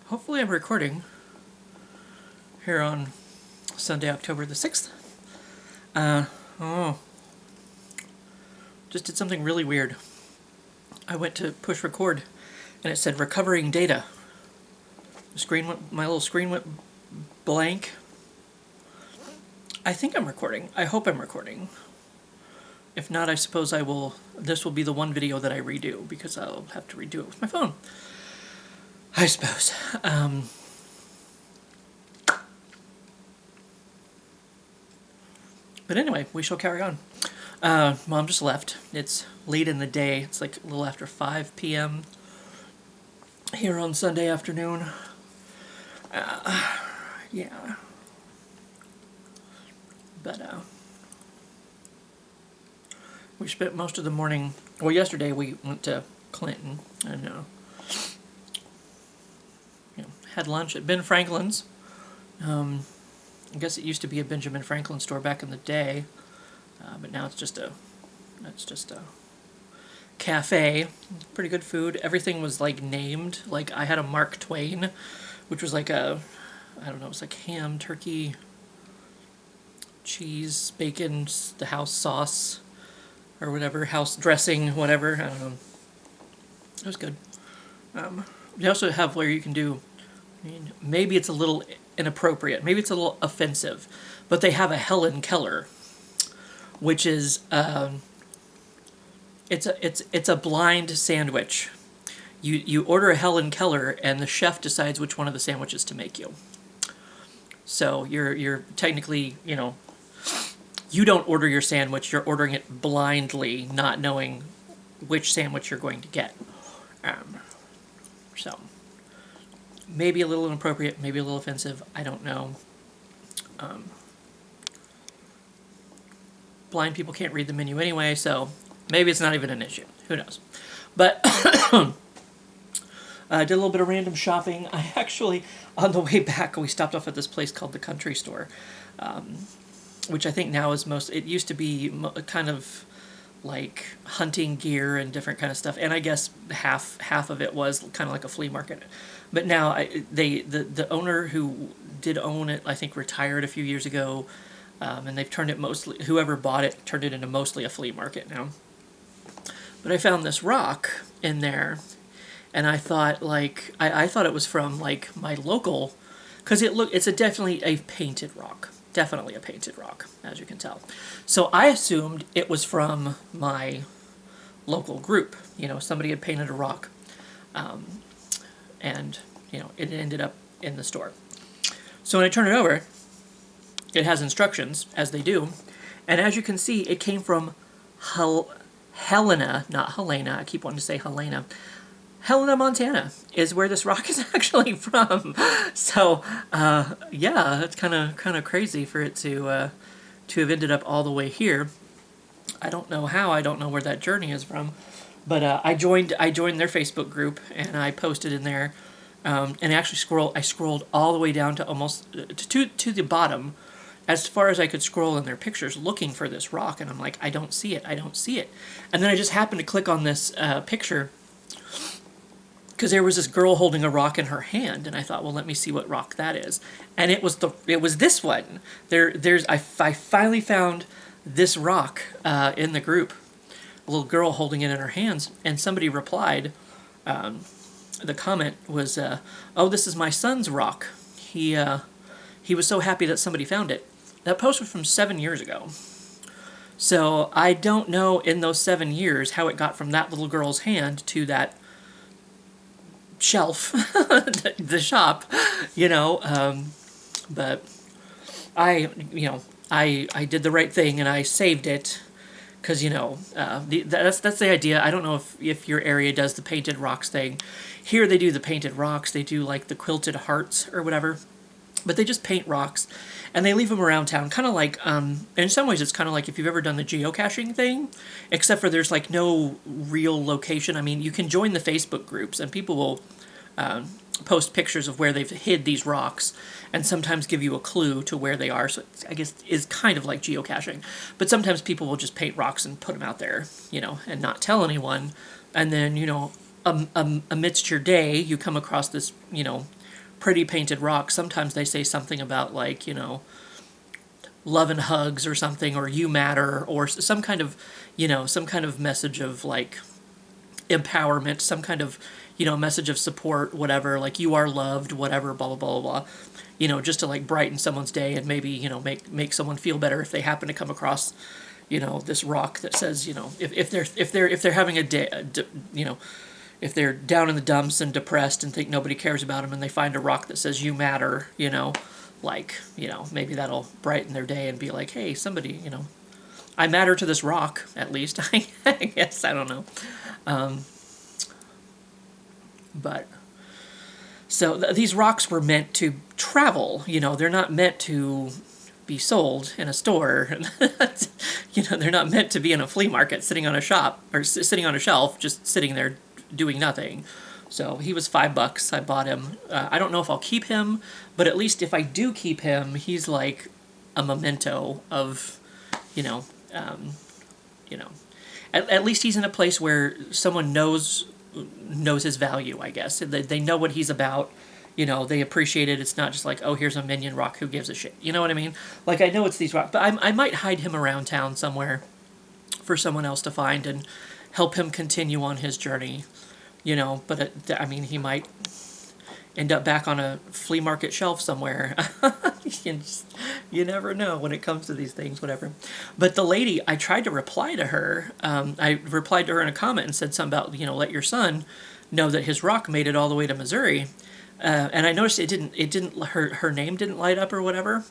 Hopefully I'm recording here on Sunday, October the 6th. Just did something really weird. I went to push record and it said recovering data. My little screen went blank. I think I'm recording. I hope I'm recording. If not, I suppose this will be the one video that I redo because I'll have to redo it with my phone. I suppose. But anyway, we shall carry on. Mom just left. It's late in the day. It's like a little after 5 p.m. here on Sunday afternoon. Yeah. But we spent most of the morning. Well, yesterday we went to Clinton and had lunch at Ben Franklin's. I guess it used to be a Benjamin Franklin store back in the day, but now it's just a cafe. Pretty good food. Everything was like named. Like I had a Mark Twain, which was like I don't know, it was like ham, turkey, cheese, bacon, the house sauce, or whatever, house dressing, whatever. I don't know. It was good. They also have where you can do, maybe it's a little inappropriate, maybe it's a little offensive, but they have a Helen Keller, which is it's a blind sandwich. You order a Helen Keller and the chef decides which one of the sandwiches to make you. So you're technically, you don't order your sandwich, you're ordering it blindly, not knowing which sandwich you're going to get. So maybe a little inappropriate, maybe a little offensive, I don't know. Blind people can't read the menu anyway, so maybe it's not even an issue. Who knows? But I did a little bit of random shopping. I actually, on the way back, we stopped off at this place called the Country Store, which I think now is it used to be kind of like hunting gear and different kind of stuff, and I guess half of it was kind of like a flea market. But now the owner who did own it, I think, retired a few years ago, and they've turned it whoever bought it turned it into mostly a flea market now. But I found this rock in there, and I thought I thought it was from like my local, because it's definitely a painted rock. Definitely a painted rock, as you can tell. So I assumed it was from my local group. Somebody had painted a rock, and it ended up in the store. So when I turn it over, it has instructions, as they do, and as you can see, it came from Helena, not Helena. I keep wanting to say Helena. Helena, Montana is where this rock is actually from. So, yeah, it's kind of crazy for it to have ended up all the way here. I don't know how. I don't know where that journey is from, but I joined their Facebook group and I posted in there, and actually I scrolled all the way down to almost to the bottom, as far as I could scroll in their pictures looking for this rock, and I'm like, I don't see it, and then I just happened to click on this picture, because there was this girl holding a rock in her hand, and I thought, well, let me see what rock that is. And it was this one. I finally found this rock in the group, a little girl holding it in her hands, and somebody replied. The comment was, "Oh, this is my son's rock. He was so happy that somebody found it." That post was from 7 years ago. So I don't know in those 7 years how it got from that little girl's hand to that shelf, the shop, but I did the right thing and I saved it, because that's the idea. I don't know if your area does the painted rocks thing. Here they do the painted rocks. They do like the quilted hearts or whatever, but they just paint rocks and they leave them around town, kind of like in some ways it's kind of like if you've ever done the geocaching thing, except for there's like no real location. I mean, you can join the Facebook groups and people will post pictures of where they've hid these rocks and sometimes give you a clue to where they are. So I guess is kind of like geocaching, but sometimes people will just paint rocks and put them out there, and not tell anyone. And then, amidst your day, you come across this, pretty painted rocks, sometimes they say something about, like, you know, love and hugs or something, or you matter, or some kind of, you know, some kind of message of, like, empowerment, some kind of, you know, message of support, whatever, like, you are loved, whatever, blah, blah, blah, blah, blah. You know, just to, like, brighten someone's day and maybe, you know, make someone feel better if they happen to come across, you know, this rock that says, you know, if they're having a day, you know, if they're down in the dumps and depressed and think nobody cares about them, and they find a rock that says you matter, you know, like, you know, maybe that'll brighten their day and be like, hey, somebody, you know, I matter to this rock, at least. I guess, I don't know. But so these rocks were meant to travel, you know, they're not meant to be sold in a store. You know, they're not meant to be in a flea market sitting on a shop, or sitting on a shelf, just sitting there doing nothing. So he was $5. I bought him. I don't know if I'll keep him, but at least if I do keep him, he's like a memento of, you know, you know, at least he's in a place where someone knows his value, I guess. They know what he's about. You know, they appreciate it. It's not just like, oh, here's a minion rock, who gives a shit? You know what I mean? Like, I know it's these rocks, but I might hide him around town somewhere for someone else to find and help him continue on his journey. You know, but I mean, he might end up back on a flea market shelf somewhere. You never know when it comes to these things, whatever. But the lady, I tried to reply to her. I replied to her in a comment and said something about, you know, let your son know that his rock made it all the way to Missouri. And I noticed her name didn't light up or whatever.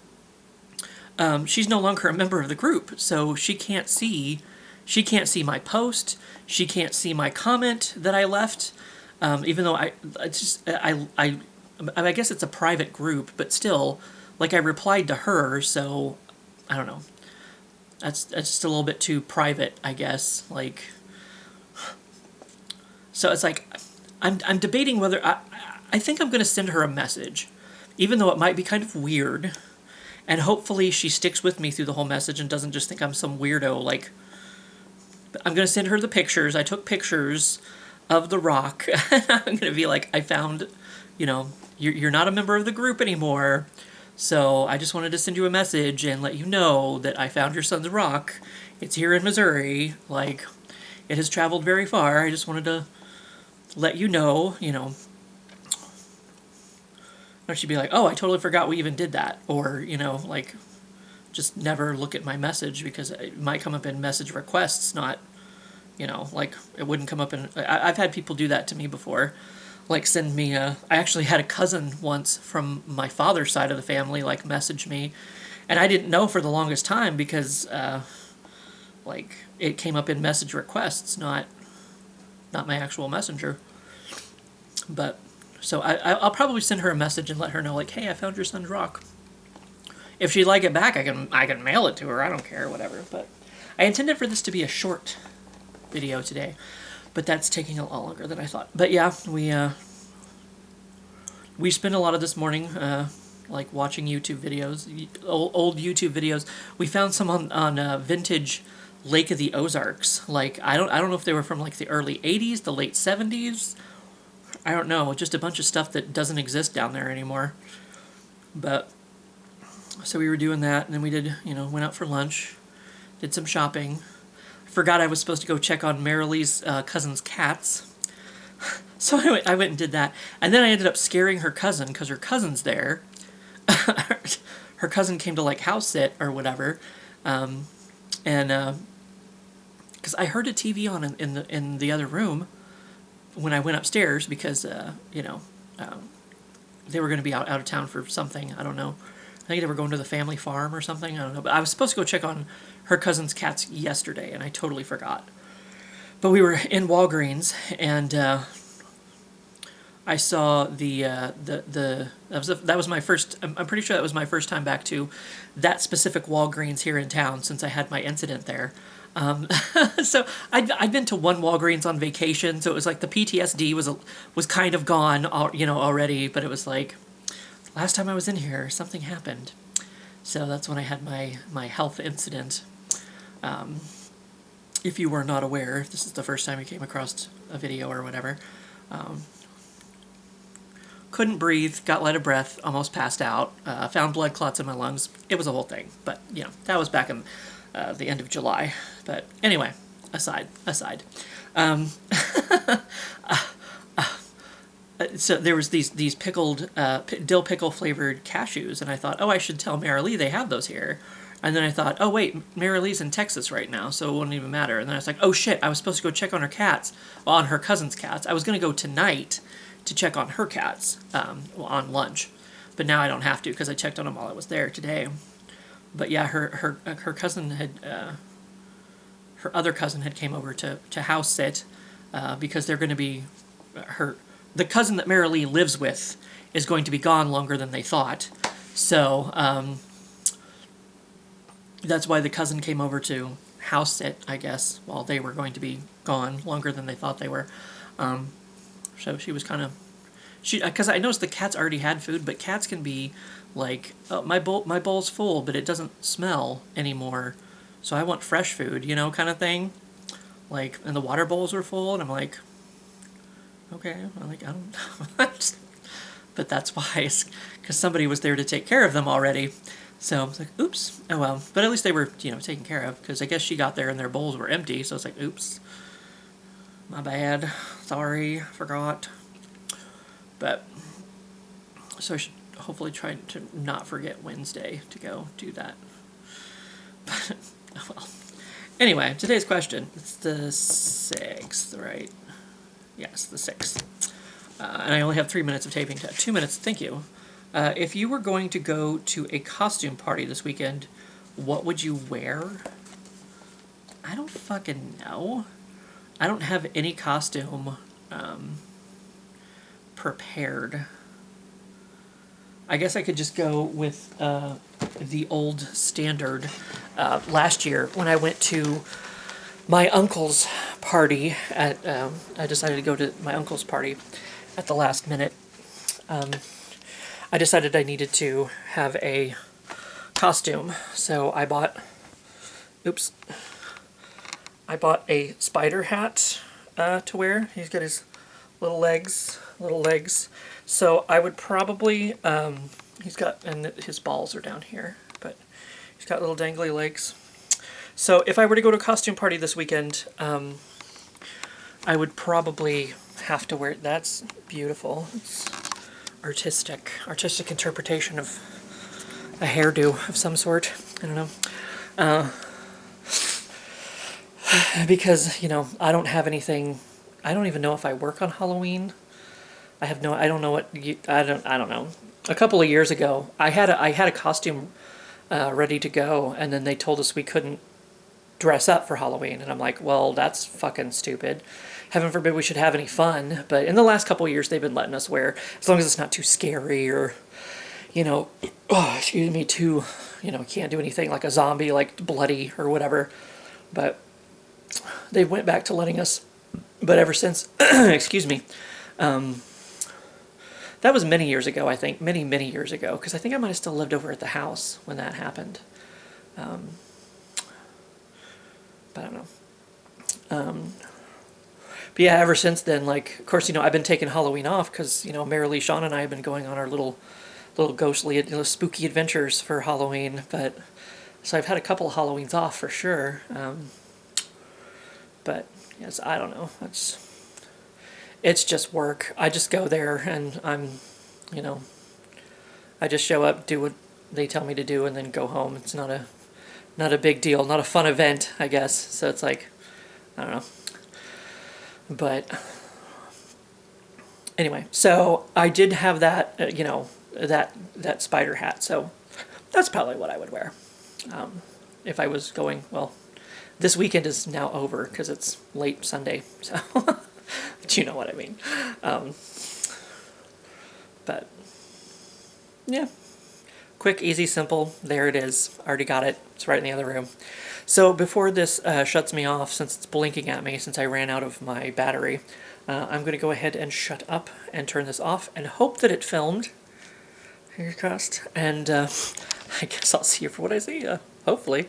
She's no longer a member of the group, so she can't see my post. She can't see my comment that I left. Even though I guess it's a private group, but still, like, I replied to her, so I don't know. That's just a little bit too private, I guess. Like, so it's like I'm debating whether I think I'm going to send her a message, even though it might be kind of weird, and hopefully she sticks with me through the whole message and doesn't just think I'm some weirdo. Like, I'm going to send her the pictures. I took pictures of the rock. I'm going to be like, I found, you know, you're not a member of the group anymore, so I just wanted to send you a message and let you know that I found your son's rock. It's here in Missouri. Like, it has traveled very far. I just wanted to let you know, you know. Or she'd be like, oh, I totally forgot we even did that. Or, you know, like, just never look at my message because it might come up in message requests, not, you know, like, it wouldn't come up in... I've had people do that to me before. Like, send me I actually had a cousin once from my father's side of the family, like, message me. And I didn't know for the longest time because, like, it came up in message requests, not my actual messenger. But, so I'll probably send her a message and let her know, like, hey, I found your son's rock. If she'd like it back, I can mail it to her. I don't care, whatever. But I intended for this to be a short video today, but that's taking a lot longer than I thought. But yeah, we spent a lot of this morning like watching YouTube videos, old YouTube videos. We found some on vintage Lake of the Ozarks. Like, I don't know if they were from like the early 80s, the late 70s. I don't know, just a bunch of stuff that doesn't exist down there anymore. But so we were doing that, and then we did, you know, went out for lunch, did some shopping. Forgot I was supposed to go check on Marilee's cousin's cats. So I went and did that. And then I ended up scaring her cousin because her cousin's there. Her cousin came to, like, house sit or whatever. And because I heard a TV on in the other room when I went upstairs because, you know, they were going to be out of town for something. I don't know. I think they were going to the family farm or something. I don't know. But I was supposed to go check on her cousin's cats yesterday, and I totally forgot. But we were in Walgreens, and I saw that was my first. I'm pretty sure that was my first time back to that specific Walgreens here in town since I had my incident there. So I'd been to one Walgreens on vacation, so it was like the PTSD was kind of gone, you know, already. But it was like, last time I was in here, something happened. So that's when I had my health incident. If you were not aware, if this is the first time you came across a video or whatever. couldn't breathe, got light of breath, almost passed out, found blood clots in my lungs. It was a whole thing. But, you know, that was back in the end of July. But anyway, aside. So there was these pickled, dill pickle flavored cashews, and I thought, oh, I should tell Marilee they have those here. And then I thought, oh wait, Marilee's in Texas right now, so it wouldn't even matter. And then I was like, oh shit, I was supposed to go check on her cats, well, on her cousin's cats. I was going to go tonight to check on her cats on lunch, but now I don't have to because I checked on them while I was there today. But yeah, her cousin had, her other cousin had came over to house sit because they're going to be the cousin that Marilee lives with is going to be gone longer than they thought. So that's why the cousin came over to house sit, I guess, while they were going to be gone longer than they thought they were. So she was kind of, because I noticed the cats already had food, but cats can be like, oh, my bowl's full, but it doesn't smell anymore, so I want fresh food, you know, kind of thing. Like, and the water bowls were full, and I'm like, okay, I'm like, I don't know. But that's why, because somebody was there to take care of them already. So I was like, oops, oh well. But at least they were, you know, taken care of, because I guess she got there and their bowls were empty, so it's like, oops, my bad, sorry, forgot. But, so I should hopefully try to not forget Wednesday to go do that. But, oh well. Anyway, today's question, it's the 6th, right? Yes, the 6th. And I only have 3 minutes of taping. 2 minutes, thank you. If you were going to go to a costume party this weekend, what would you wear? I don't fucking know. I don't have any costume prepared. I guess I could just go with the old standard. Last year, when I went to my uncle's party at, I decided to go to my uncle's party at the last minute. I decided I needed to have a costume, so I bought a spider hat to wear. He's got his little legs. So I would probably, and his balls are down here, but he's got little dangly legs. So if I were to go to a costume party this weekend, I would probably have to wear, that's beautiful. It's artistic interpretation of a hairdo of some sort. I don't know. Because, you know, I don't have anything, I don't even know if I work on Halloween. I don't know. A couple of years ago, I had a costume ready to go, and then they told us we couldn't dress up for Halloween, and I'm like, well, that's fucking stupid. Heaven forbid we should have any fun. But in the last couple of years, they've been letting us wear, as long as it's not too scary or, you know, too, you know, can't do anything like a zombie, like bloody or whatever. But they went back to letting us. But ever since, excuse me, that was many years ago, I think, many years ago, because I think I might have still lived over at the house when that happened. But I don't know. But yeah, ever since then, like, of course, you know, I've been taking Halloween off because, you know, Marilee, Sean, and I have been going on our little ghostly, spooky adventures for Halloween. But so I've had a couple of Halloweens off for sure. But yes, I don't know. It's just work. I just go there and you know, I just show up, do what they tell me to do, and then go home. It's not a big deal, not a fun event, I guess. So it's like, I don't know. But anyway, so I did have that, you know, that spider hat. So that's probably what I would wear if I was going. Well, this weekend is now over because it's late Sunday. So, but you know what I mean. But yeah, quick, easy, simple. There it is. Already got it. It's right in the other room. So before this shuts me off, since it's blinking at me, since I ran out of my battery, I'm going to go ahead and shut up and turn this off and hope that it filmed. Fingers crossed. And I guess I'll see you for what I see. Hopefully.